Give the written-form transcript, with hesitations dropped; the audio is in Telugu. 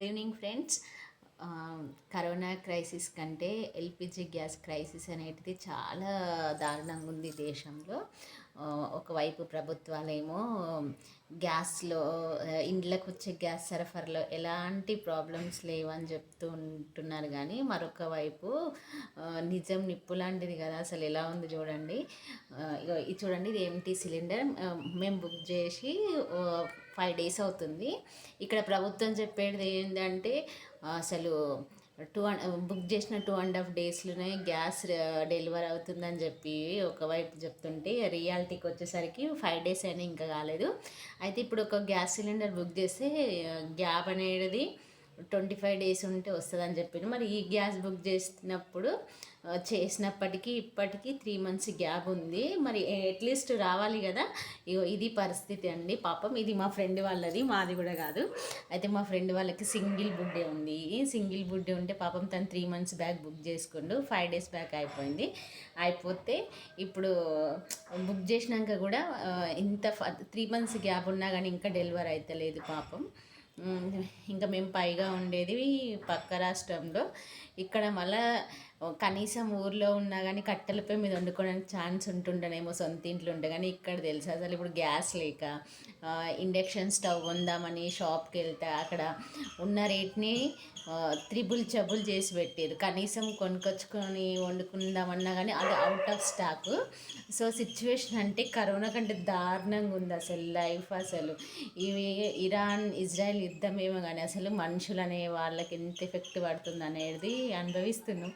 Evening friends. కరోనా క్రైసిస్ కంటే ఎల్పిజి గ్యాస్ క్రైసిస్ అనేటిది చాలా దారుణంగా ఉంది దేశంలో. ఒకవైపు ప్రభుత్వాలేమో గ్యాస్లో ఇండ్లకు వచ్చే గ్యాస్ సరఫరాలో ఎలాంటి ప్రాబ్లమ్స్ లేవని చెప్తూ ఉంటున్నారు, కానీ మరొక వైపు నిజం నిప్పు లాంటిది కదా. అసలు ఎలా ఉంది చూడండి. ఇది చూడండి, ఇది ఎంటీ సిలిండర్. మేము బుక్ చేసి 5 days అవుతుంది. ఇక్కడ ప్రభుత్వం చెప్పేది ఏంటంటే అసలు బుక్ చేసిన 2.5 daysలోనే గ్యాస్ డెలివర్ అవుతుందని చెప్పి ఒకవైపు చెప్తుంటే, రియాలిటీకి వచ్చేసరికి 5 days అయినా ఇంకా కాలేదు. అయితే ఇప్పుడు ఒక గ్యాస్ సిలిండర్ బుక్ చేస్తే గ్యాప్ అనేది 25 days ఉంటే వస్తుందని చెప్పింది. మరి ఈ గ్యాస్ బుక్ చేసినప్పటికీ ఇప్పటికీ 3 months గ్యాప్ ఉంది. మరి అట్లీస్ట్ రావాలి కదా. ఇది పరిస్థితి అండి. పాపం ఇది మా ఫ్రెండ్ వాళ్ళది, మాది కూడా కాదు. అయితే మా ఫ్రెండ్ వాళ్ళకి సింగిల్ బుడ్డే ఉంది. సింగిల్ బుడ్డే ఉంటే పాపం తను 3 months బ్యాక్ బుక్ చేసుకుండు. 5 days బ్యాక్ అయిపోయింది. అయిపోతే ఇప్పుడు బుక్ చేసినాక కూడా ఇంత 3 months గ్యాప్ ఉన్నా కానీ ఇంకా డెలివరీ అయితే లేదు పాపం. ఇంకా మేము పైగా ఉండేది పక్క రాష్ట్రంలో. ఇక్కడ మళ్ళా కనీసం ఊర్లో ఉన్నా కానీ కట్టెలపై మీద వండుకోవడానికి ఛాన్స్ ఉంటుండేనేమో సొంత ఇంట్లో ఉంటే, కానీ ఇక్కడ తెలుసు అసలు ఇప్పుడు గ్యాస్ లేక ఇండక్షన్ స్టవ్ ఉందామని షాప్కి వెళ్తే అక్కడ ఉన్న రేట్ని త్రిబుల్ చబుల్ చేసి పెట్టారు. కనీసం కొనుకొచ్చుకొని వండుకుందామన్నా కానీ అది out of stock. So situation అంటే కరోనా కంటే దారుణంగా ఉంది అసలు లైఫ్. అసలు ఇవి ఇరాన్ ఇజ్రాయెల్ యుద్ధం ఏమో కానీ అసలు మనుషులు అనే వాళ్ళకి ఎంత ఎఫెక్ట్ పడుతుంది అనేది అనుభవిస్తున్నాం.